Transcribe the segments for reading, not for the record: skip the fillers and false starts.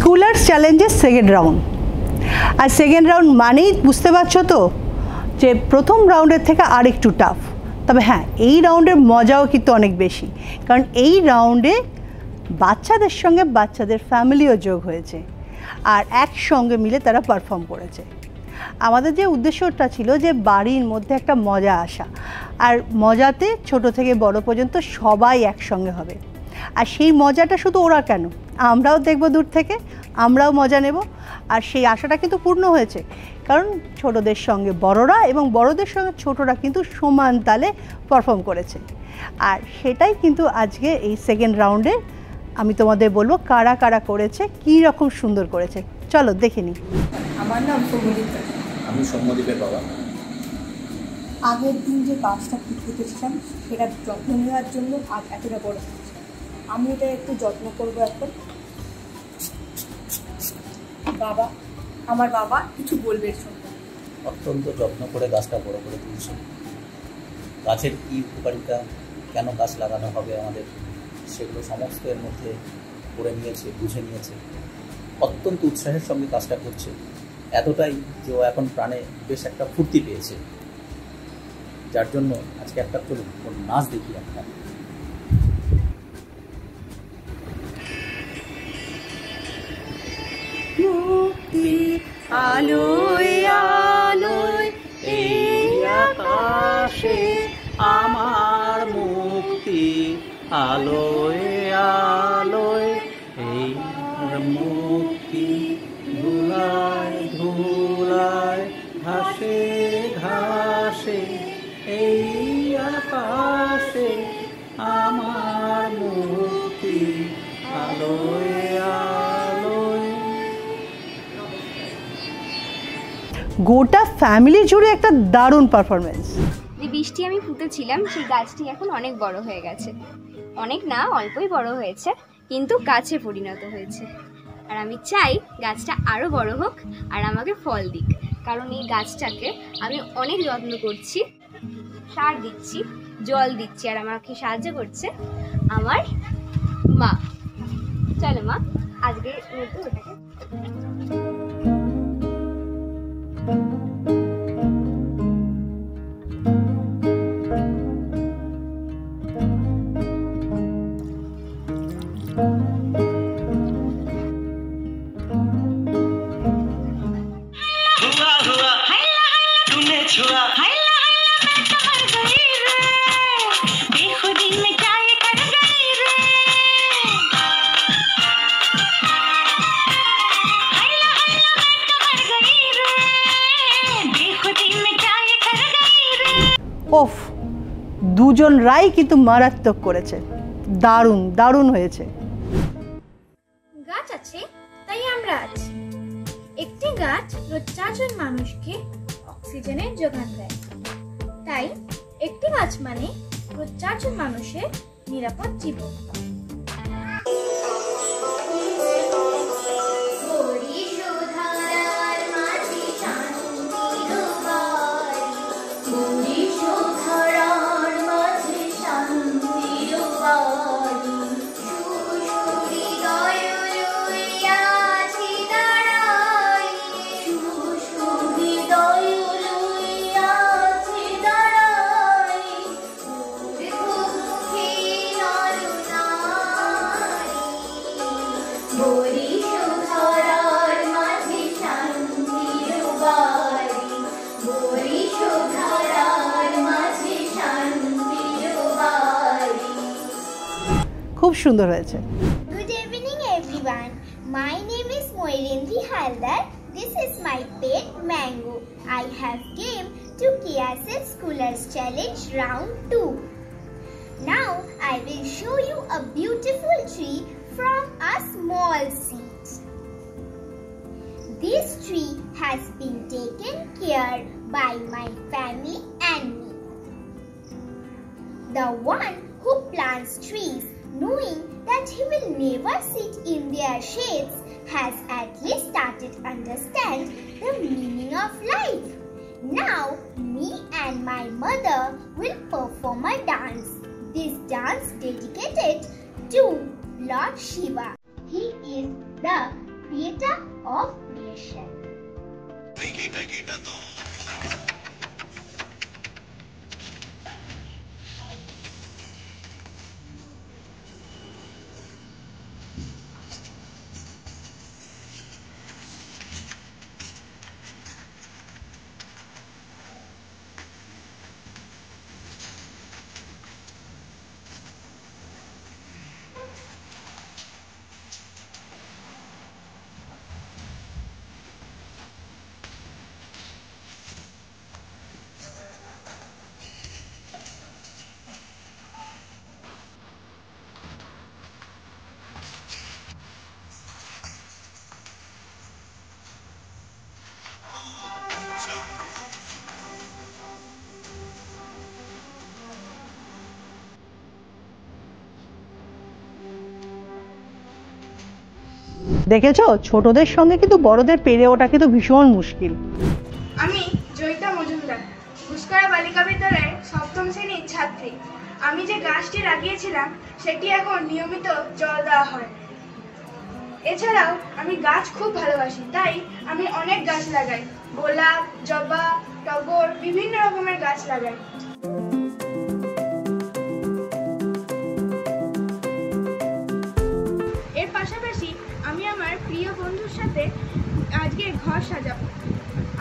স্কুলার্স চ্যালেঞ্জের second round. আর second round মানেই বুঝতে পারছো তো যে প্রথম রাউন্ডের থেকে আরেকটু টাফ। তবে হ্যাঁ, এই রাউন্ডের মজাও কিন্তু অনেক বেশি, কারণ এই রাউন্ডে বাচ্চাদের সঙ্গে বাচ্চাদের ফ্যামিলিও যোগ হয়েছে আর একসঙ্গে মিলে তারা পারফর্ম করেছে। আমাদের যে উদ্দেশ্যটা ছিল যে বাড়ির মধ্যে একটা মজা আসা, আর মজাতে ছোট থেকে বড় পর্যন্ত সবাই একসঙ্গে হবে। আর সেই মজাটা শুধু ওরা কেন, আমরাও দেখব দূর থেকে, আমরাও মজা নেব। আর সেই আশাটা কিন্তু পূর্ণ হয়েছে, কারণ ছোটদের সঙ্গে বড়রা এবং বড়দের সঙ্গে ছোটরা কিন্তু সমান তালে পারফর্ম করেছে। আর সেটাই কিন্তু আজকে এই সেকেন্ড রাউন্ডে আমি তোমাদের বলবো কারা কারা করেছে, কী রকম সুন্দর করেছে। চলো দেখে নিই। আমার নাম সৌম্যদীপ। আমি সৌম্যদীপের বাবা। আগের দিন যে গাছটা পুঁতেছিলাম সেটা যত্ন নেওয়ার জন্য আজ এতটা বড় হচ্ছে। আমি এটা একটু যত্ন করবো এখন। আমার বাবা কিছু বলবে এর সঙ্গে। অত্যন্ত যত্ন করে গাছটা বড় করে তুলছে। গাছের কী উপকারিতা, কেন গাছ লাগানো হবে আমাদের, সেগুলো সমস্ত এর মধ্যে করে নিয়েছে, বুঝে নিয়েছে। অত্যন্ত উৎসাহের সঙ্গে কাজটা করছে, এতটাই যে ও এখন প্রাণে বেশ একটা ফুর্তি পেয়েছে, যার জন্য আজকে একটা চলুন ওর নাচ দেখি একটা। আলোয় আলোয় এই আকাশে আমার মুক্তি, আলোয় আলোয় এই মুক্তি, ধুলায় ধুলায় ঘাসে ঘাসে এই আকাশে আমার মুক্তি, আলোয় আলোয়। গোটা ফ্যামিলি জুড়ে একটা দারুণ পারফরমেন্স। যে বৃষ্টি আমি পুঁতেছিলাম সেই গাছটি এখন অনেক বড় হয়ে গেছে, অনেক না অল্পই বড় হয়েছে, কিন্তু গাছে পরিণত হয়েছে। আর আমি চাই গাছটা আরও বড় হোক আর আমাকে ফল দিক, কারণ এই গাছটাকে আমি অনেক যত্ন করছি, সার দিচ্ছি, জল দিচ্ছি, আর আমাকে সাহায্য করছে আমার মা। চলো মা, আজকে ওটাকে ওফ, দুজনরাই কিন্তু মারাত্মক করেছে, দারুণ দারুণ হয়েছে। গাছ আছে তাই আমরা আছি। একটি গাছ রোজ 4 জন মানুষকে অক্সিজেনের যোগান দেয়, তাই একটি গাছ মানে রোজ 4 জন মানুষের নিরাপদ জীবন। খুব সুন্দর হয়েছে। Good evening everyone. My name is Moirendri Haldar. This is my pet Mango. I have came to KSL Scholars Challenge Round 2. Now I will show you a beautiful tree from a small seed. This tree has been taken care by my family and me. The one who plants trees knowing that he will never sit in their shades has at least started to understand the meaning of life. Now me and my mother will perform a dance. This dance dedicated to Lord Shiva. He is the creator of creation. দেখেছো, ছোটদের সঙ্গে কিন্তু বড়দের পেরে ওঠা কিন্তু ভীষণ মুশকিল। আমি জয়িতা মজুমদার, ঘুষকরা বালিকা বিদ্যালয়ের 7ম শ্রেণীর ছাত্রী। আমি যে গাছটি লাগিয়েছিলাম সেটি এখন নিয়মিত জল দেওয়া হয়। এছাড়াও আমি গাছ খুব ভালোবাসি, তাই আমি অনেক গাছ লাগাই। গোলাপ, জবা, টগর, বিভিন্ন রকমের গাছ লাগাই। এর পাশাপাশি আমি আমার প্রিয় বন্ধুর সাথে আজকে ঘর সাজাবো।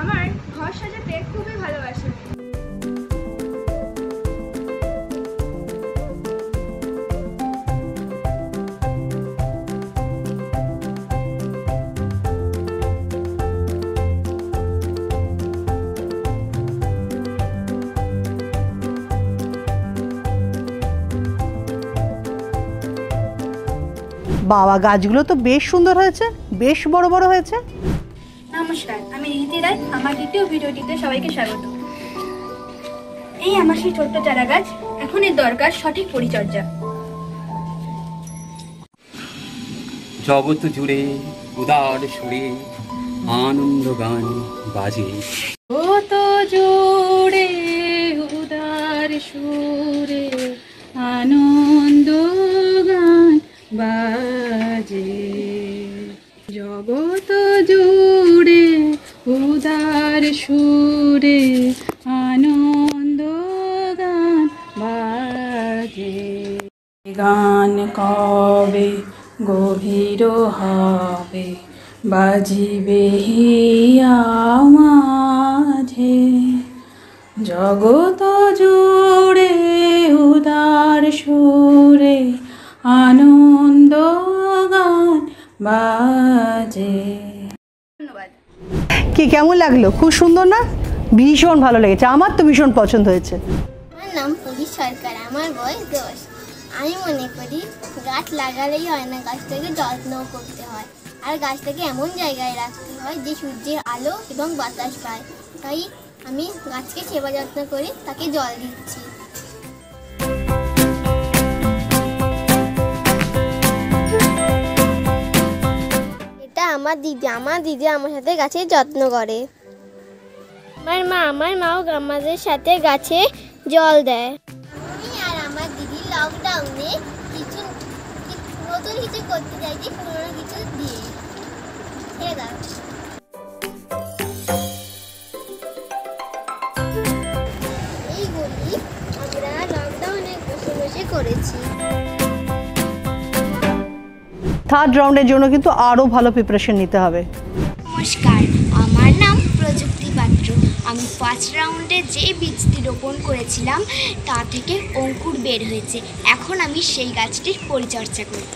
আমার ঘর সাজাতে খুবই ভালোবাসি। বাবা, গাছগুলো তো বেশ সুন্দর হয়েছে, বেশ বড় বড় হয়েছে। নমস্কার, আমি রীতি রায়। আমার দ্বিতীয় ভিডিওটিতে সবাইকে স্বাগত। এই আমার সেই ছোট্ট চারা গাছ, এখন এর দরকার সঠিক পরিচর্যা। জগৎ জুড়ে উদার সুরে আনন্দ গান বাজে, জগৎ জুড়ে উদার সুরে আনন্দ গান বাজে, জগৎ জুড়ে উদার সুরে আনন্দ গান বাজে। গান কবে গভীর হবে, বাজিবে হিয়া মাঝে, জগৎ জুড়ে উদার সুরে আনন্দ গান বাজে। ধন্যবাদ। কি কেমন লাগলো? খুব সুন্দর না? ভীষণ ভালো লেগেছে, আমার তো ভীষণ পছন্দ হয়েছে। আমার নাম পুরী সরকার, আমার বয়স 10। আমি মনে করি গাছ লাগালেই হয় না, গাছটাকে যত্ন করতে হয়। আর গাছটাকে এমন জায়গায় রাখতে হয় যে সূর্যের আলো এবং বাতাস পায়। তাই আমি গাছকে সেবা যত্ন করে তাকে জল দিচ্ছি। এটা আমার দিদি আমার সাথে গাছের যত্ন করে। আমার মাও আমাদের সাথে গাছে জল দেয়। আমি আর আমার দিদি লকডাউনে নতুন কিছু করতে চাইছি, পুরোনো কিছু দিয়ে। এইগুলি আমরা লকডাউনে বসে বসে করেছি। থার্ড রাউন্ডের জন্য কিন্তু আরও ভালো প্রিপারেশন নিতে হবে। নমস্কার, আমার নাম প্রযুক্তি পাত্র। আমি ফার্স্ট রাউন্ডে যে বীজটি রোপণ করেছিলাম তা থেকে অঙ্কুর বের হয়েছে। এখন আমি সেই গাছটির পরিচর্যা করব।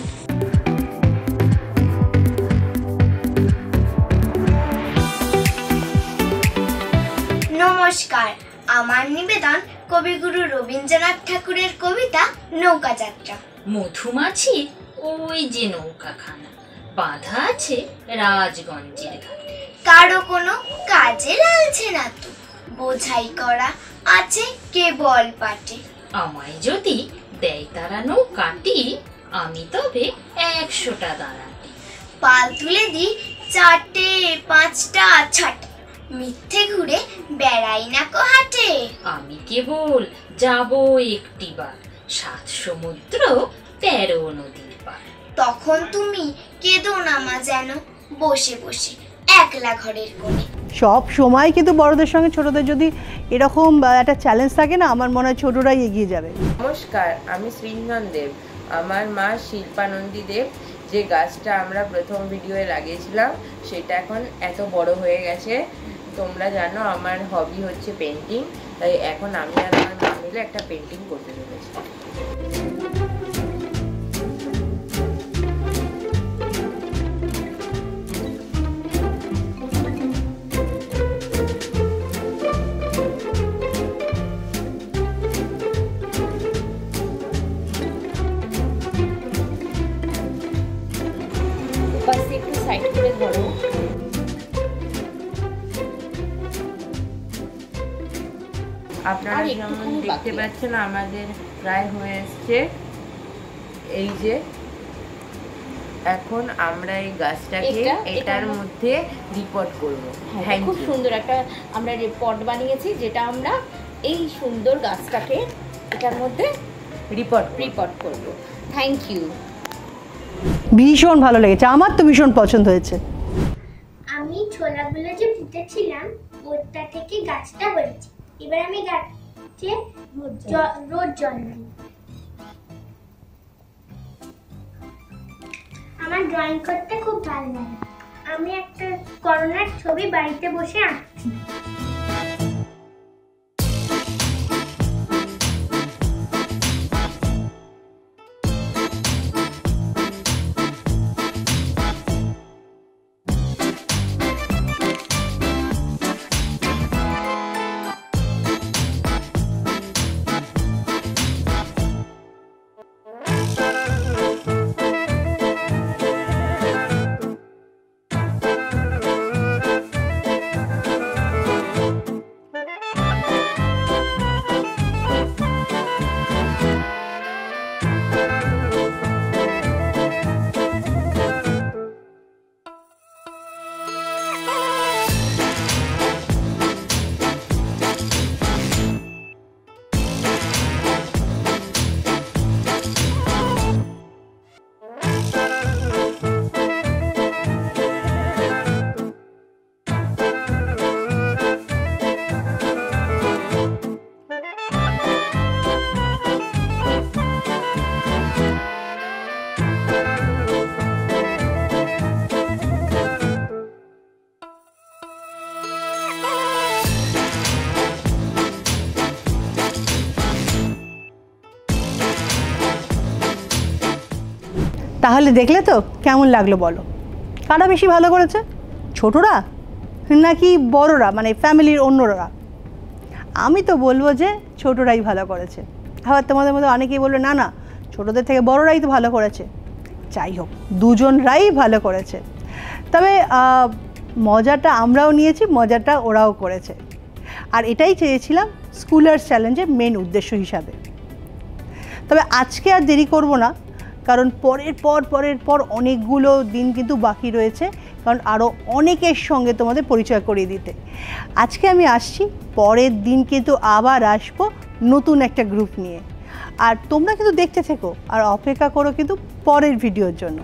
নমস্কার, আমার নিবেদন কবিগুরু রবীন্দ্রনাথ ঠাকুরের কবিতা নৌকা যাত্রা। মধুমাছি ওই যে নৌকাখানা বাঁধা আছে রাজগঞ্জের ঘাটে, কারো কোনো কাজে লাগছে না তো, বোঝাই করা আছে কেবল পাটে। আমায় যদি দেয় তারা নৌকাটি, আমি তবে 100টা দাঁড়াটি। পাল তুলে দি 4টে 5টা 6টা, মিথ্যে ঘুরে বেড়াই না কো হাটে। আমি কেবল যাব একটিবার, 7 সমুদ্র 13 নদীর পার। তখন তুমি কেঁদো না মা যেন, বসে বসে একলা ঘরের কোণে। সব সময় কিন্তু বড়দের সঙ্গে ছোটদের যদি এরকম একটা চ্যালেঞ্জ থাকে না, আমার মনে হয় ছোটরাই এগিয়ে যাবে। নমস্কার, আমি সৃঞ্জন দেব। আমার মা শিল্পানন্দী দেব। যে গাছটা আমরা প্রথম ভিডিওয়ে লাগিয়েছিলাম সেটা এখন এত বড় হয়ে গেছে। তোমরা জানো আমার হবি হচ্ছে পেন্টিং, তাই এখন আমি আর আমার মা মিলে একটা পেন্টিং করতে চলেছি। একটু সাইড করে ধরো। আপনারা যেমন দেখতে পাচ্ছেন আমাদের প্রায় হয়ে এসছে। এই যে এখন আমরা এই গাছটাকে এটার মধ্যে রিপোর্ট করব। খুব সুন্দর একটা আমরা রিপোর্ট বানিয়েছি, যেটা আমরা এই সুন্দর গাছটাকে এটার মধ্যে রিপোর্ট করব। Thank you. ভীষণ ভালো লেগেছে, আমার তো ভীষণ পছন্দ হয়েছে। আমি ছোলাগুলো যে পুঁতেছিলাম ওটা থেকে গাছটা হয়েছে। এবার আমি গাছে রোজ জল দিই। আমার ড্রয়িং করতে খুব ভালো লাগে। আমি একটা করোনার ছবি বাড়িতে বসে আঁকছি। তাহলে দেখলে তো কেমন লাগলো বলো? কারা বেশি ভালো করেছে, ছোটরা নাকি বড়রা, মানে ফ্যামিলির অন্যরা? আমি তো বলবো যে ছোটরাই ভালো করেছে। আবার তোমাদের মধ্যে অনেকেই বলবে না না ছোটদের থেকে বড়রাই তো ভালো করেছে। যাই হোক, দুজনরাই ভালো করেছে। তবে মজাটা আমরাও নিয়েছি, মজাটা ওরাও করেছে। আর এটাই চেয়েছিলাম স্কুলার্স চ্যালেঞ্জের মেন উদ্দেশ্য হিসাবে। তবে আজকে আর দেরি করব না, কারণ পরের পর অনেকগুলো দিন কিন্তু বাকি রয়েছে, কারণ আরও অনেকের সঙ্গে তোমাদের পরিচয় করিয়ে দিতে। আজকে আমি আসছি, পরের দিন কিন্তু আবার আসবো নতুন একটা গ্রুপ নিয়ে। আর তোমরা কিন্তু দেখতে থেকো আর অপেক্ষা করো কিন্তু পরের ভিডিওর জন্য।